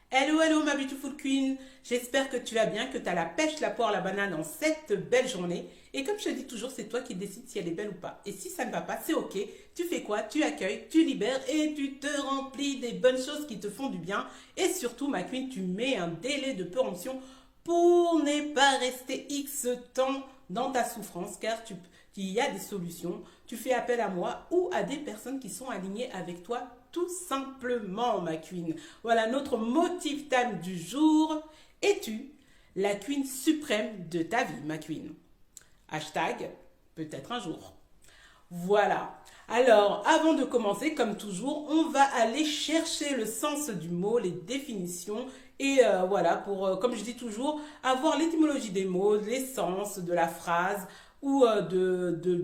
Hello, hello ma beautiful queen, j'espère que tu vas bien, que tu as la pêche, la poire, la banane en cette belle journée. Et comme je te dis toujours, c'est toi qui décides si elle est belle ou pas. Et si ça ne va pas, c'est ok, tu fais quoi? Tu accueilles, tu libères et tu te remplis des bonnes choses qui te font du bien. Et surtout ma queen, tu mets un délai de péremption pour ne pas rester X temps dans ta souffrance, car il y a des solutions. Tu fais appel à moi ou à des personnes qui sont alignées avec toi, tout simplement, ma queen. Voilà notre motif thème du jour. Es-tu la queen suprême de ta vie, ma queen? Hashtag peut-être un jour. Voilà. Alors, avant de commencer, comme toujours, on va aller chercher le sens du mot, les définitions et voilà, pour, comme je dis toujours, avoir l'étymologie des mots, l'essence de la phrase ou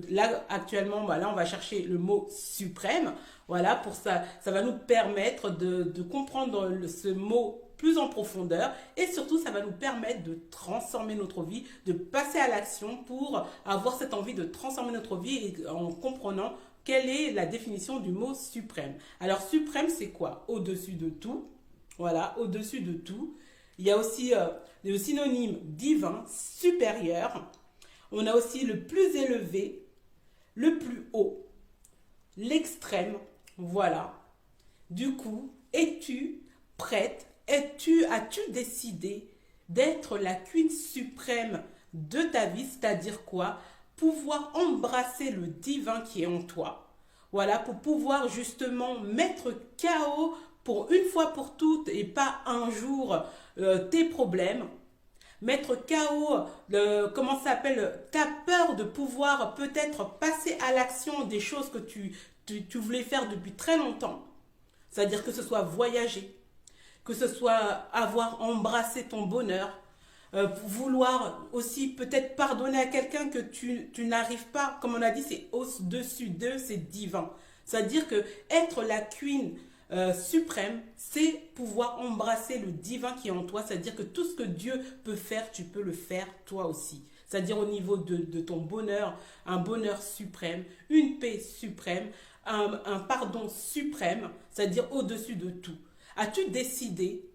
là, actuellement, voilà, on va chercher le mot suprême. Voilà, pour ça, ça va nous permettre de comprendre ce mot plus en profondeur et surtout ça va nous permettre de transformer notre vie, de passer à l'action pour avoir cette envie de transformer notre vie en comprenant quelle est la définition du mot suprême. Alors suprême c'est quoi? Au-dessus de tout, voilà, au-dessus de tout. Il y a aussi le synonyme divin, supérieur. On a aussi le plus élevé, le plus haut, l'extrême, voilà. Du coup, es-tu prête? As-tu décidé d'être la queen suprême de ta vie? C'est-à-dire quoi? Pouvoir embrasser le divin qui est en toi. Voilà, pour pouvoir justement mettre KO pour une fois pour toutes et pas un jour tes problèmes. Mettre KO, comment ça s'appelle, ta peur de pouvoir peut-être passer à l'action des choses que tu voulais faire depuis très longtemps. C'est-à-dire que ce soit voyager, que ce soit avoir embrassé ton bonheur, vouloir aussi peut-être pardonner à quelqu'un que tu n'arrives pas, comme on a dit, c'est au-dessus d'eux, c'est divin. C'est-à-dire que être la queen suprême, c'est pouvoir embrasser le divin qui est en toi, c'est-à-dire que tout ce que Dieu peut faire, tu peux le faire toi aussi. C'est-à-dire au niveau de ton bonheur, un bonheur suprême, une paix suprême, un pardon suprême, c'est-à-dire au-dessus de tout. As-tu décidé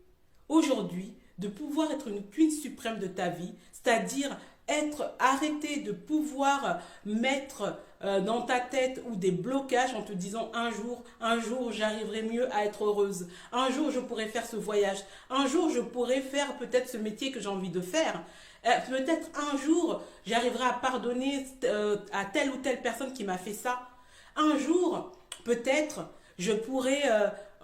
aujourd'hui de pouvoir être une queen suprême de ta vie, c'est-à-dire arrêter de pouvoir mettre dans ta tête ou des blocages en te disant un jour j'arriverai mieux à être heureuse, un jour je pourrai faire ce voyage, un jour je pourrai faire peut-être ce métier que j'ai envie de faire, peut-être un jour j'arriverai à pardonner à telle ou telle personne qui m'a fait ça, un jour peut-être je pourrai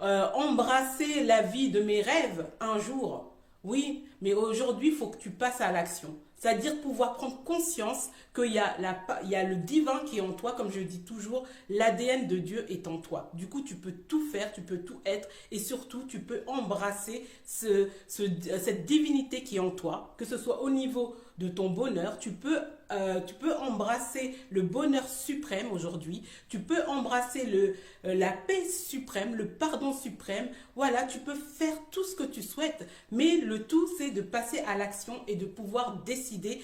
embrasser la vie de mes rêves un jour. Oui, mais aujourd'hui, il faut que tu passes à l'action. C'est-à-dire pouvoir prendre conscience il y a le divin qui est en toi, comme je dis toujours, l'ADN de Dieu est en toi. Du coup, tu peux tout faire, tu peux tout être et surtout, tu peux embrasser cette divinité qui est en toi, que ce soit au niveau de ton bonheur, tu peux embrasser le bonheur suprême aujourd'hui, tu peux embrasser la paix suprême, le pardon suprême, voilà, tu peux faire tout ce que tu souhaites, mais le tout c'est de passer à l'action et de pouvoir décider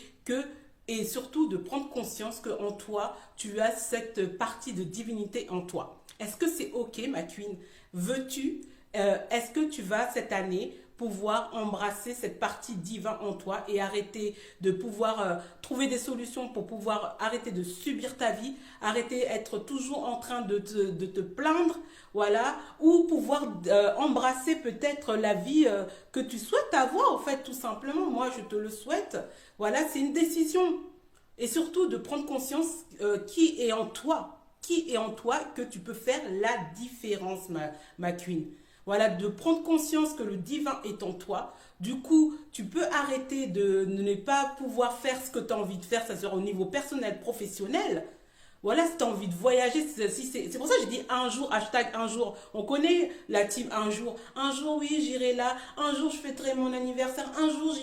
et surtout de prendre conscience qu'en toi, tu as cette partie de divinité en toi. Est-ce que c'est ok ma queen? Veux-tu, est-ce que tu vas cette année pouvoir embrasser cette partie divine en toi et arrêter de pouvoir trouver des solutions pour pouvoir arrêter de subir ta vie, arrêter d'être toujours en train de te plaindre, voilà, ou pouvoir embrasser peut-être la vie que tu souhaites avoir, en fait, tout simplement. Moi, je te le souhaite. Voilà, c'est une décision. Et surtout de prendre conscience qui est en toi. Qui est en toi que tu peux faire la différence, ma queen. Voilà, de prendre conscience que le divin est en toi. Du coup, tu peux arrêter de ne pas pouvoir faire ce que tu as envie de faire, ça sera au niveau personnel, professionnel. Voilà, si tu as envie de voyager, c'est pour ça que j'ai dit un jour, hashtag un jour. On connaît la team un jour. Un jour, oui, j'irai là. Un jour, je fêterai mon anniversaire. Un jour,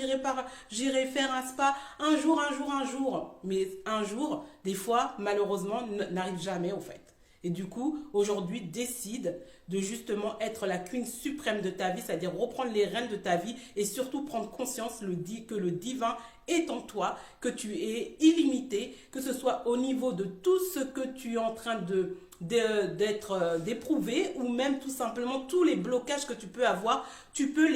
j'irai faire un spa. Un jour, un jour, un jour. Mais un jour, des fois, malheureusement, n'arrive jamais, au fait. Et du coup, aujourd'hui, décide de justement être la queen suprême de ta vie, c'est-à-dire reprendre les rênes de ta vie et surtout prendre conscience que le divin est en toi, que tu es illimité, que ce soit au niveau de tout ce que tu es en train d'éprouver ou même tout simplement tous les blocages que tu peux avoir, tu peux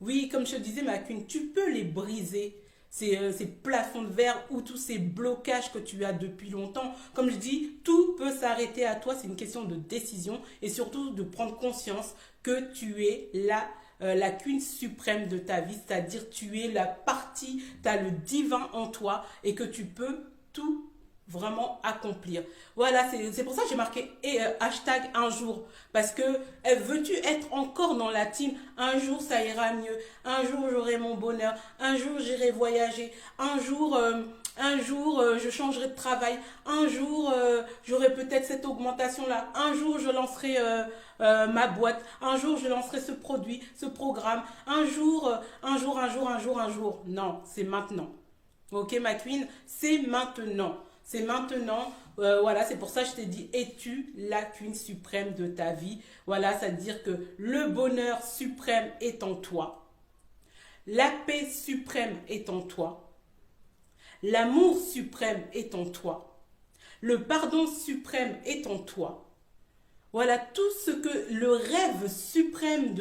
Oui, comme je te disais, ma queen, tu peux les briser. Ces plafonds de verre ou tous ces blocages que tu as depuis longtemps. Comme je dis, tout peut s'arrêter à toi. C'est une question de décision et surtout de prendre conscience que tu es la queen suprême de ta vie. C'est-à-dire tu es la partie, tu as le divin en toi et que tu peux tout vraiment accomplir. Voilà, c'est pour ça que j'ai marqué hashtag un jour. Parce que veux-tu être encore dans la team? Un jour ça ira mieux. Un jour j'aurai mon bonheur. Un jour j'irai voyager. Un jour je changerai de travail. Un jour j'aurai peut-être cette augmentation là. Un jour je lancerai ma boîte. Un jour je lancerai ce produit, ce programme. Un jour. Non, c'est maintenant. Ok ma queen, c'est maintenant. C'est maintenant, voilà, c'est pour ça que je t'ai dit, es-tu la queen suprême de ta vie? Voilà, c'est-à-dire que le bonheur suprême est en toi. La paix suprême est en toi. L'amour suprême est en toi. Le pardon suprême est en toi. Voilà tout ce que le rêve suprême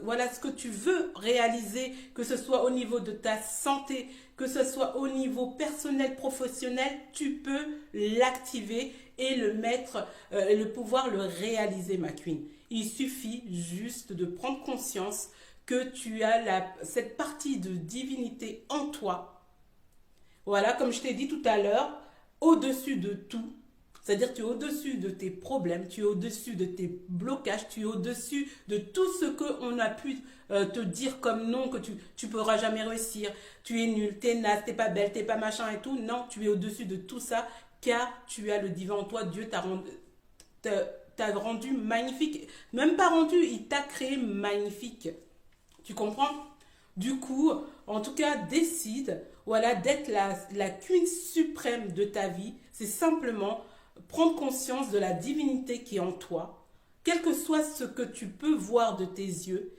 voilà ce que tu veux réaliser, que ce soit au niveau de ta santé, que ce soit au niveau personnel, professionnel, tu peux l'activer et le mettre, le pouvoir le réaliser, ma queen. Il suffit juste de prendre conscience que tu as cette partie de divinité en toi. Voilà, comme je t'ai dit tout à l'heure, au-dessus de tout. C'est-à-dire tu es au-dessus de tes problèmes, tu es au-dessus de tes blocages, tu es au-dessus de tout ce qu'on a pu te dire comme non, que tu pourras jamais réussir, tu es nul, tu es naze, tu n'es pas belle, tu n'es pas machin et tout. Non, tu es au-dessus de tout ça car tu as le divin en toi. Dieu t'a rendu magnifique. Même pas rendu, il t'a créé magnifique. Tu comprends? Du coup, en tout cas, décide voilà, d'être la queen suprême de ta vie. C'est simplement prendre conscience de la divinité qui est en toi, quel que soit ce que tu peux voir de tes yeux,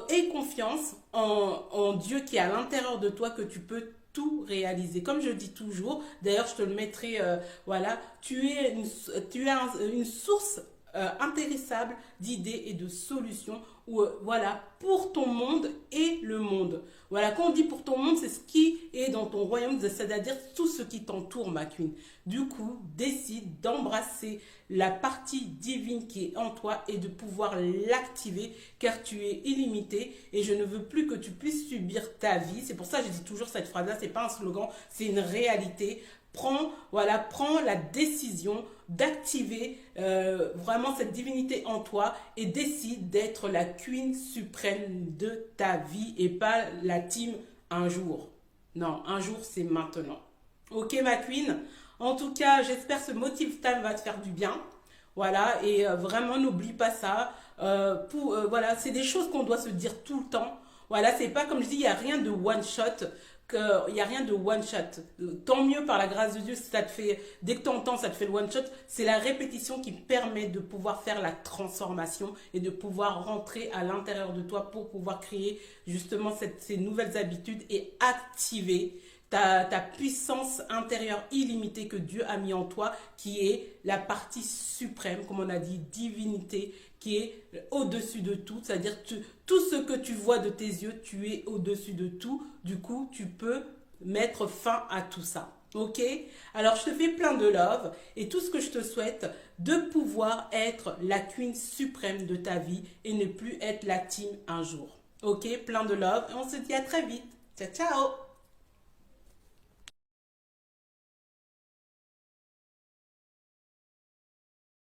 aie confiance en Dieu qui est à l'intérieur de toi, que tu peux tout réaliser. Comme je dis toujours, d'ailleurs je te le mettrai, voilà, tu es une source intéressable d'idées et de solutions voilà, pour ton monde et le monde. Voilà, quand on dit pour ton monde, c'est ce qui est dans ton royaume, c'est-à-dire tout ce qui t'entoure, ma queen. Du coup, décide d'embrasser la partie divine qui est en toi et de pouvoir l'activer car tu es illimité et je ne veux plus que tu puisses subir ta vie. C'est pour ça que je dis toujours cette phrase-là, c'est pas un slogan, c'est une réalité. Prends la décision d'activer vraiment cette divinité en toi et décide d'être la queen suprême de ta vie et pas la team un jour. Non, un jour c'est maintenant. Ok ma queen? En tout cas, j'espère que ce Motive Time va te faire du bien. Voilà, et vraiment n'oublie pas ça. Voilà, c'est des choses qu'on doit se dire tout le temps. Voilà, c'est pas comme je dis, il n'y a rien de one shot. Il n'y a rien de one shot. Tant mieux par la grâce de Dieu, si ça te fait, dès que tu entends, ça te fait le one shot. C'est la répétition qui permet de pouvoir faire la transformation et de pouvoir rentrer à l'intérieur de toi pour pouvoir créer justement ces nouvelles habitudes et activer ta puissance intérieure illimitée que Dieu a mis en toi, qui est la partie suprême, comme on a dit, divinité, qui est au-dessus de tout. C'est-à-dire tout ce que tu vois de tes yeux, tu es au-dessus de tout. Du coup, tu peux mettre fin à tout ça. Ok? Alors, je te fais plein de love et tout ce que je te souhaite, de pouvoir être la queen suprême de ta vie et ne plus être la team un jour. Ok? Plein de love et on se dit à très vite. Ciao, ciao!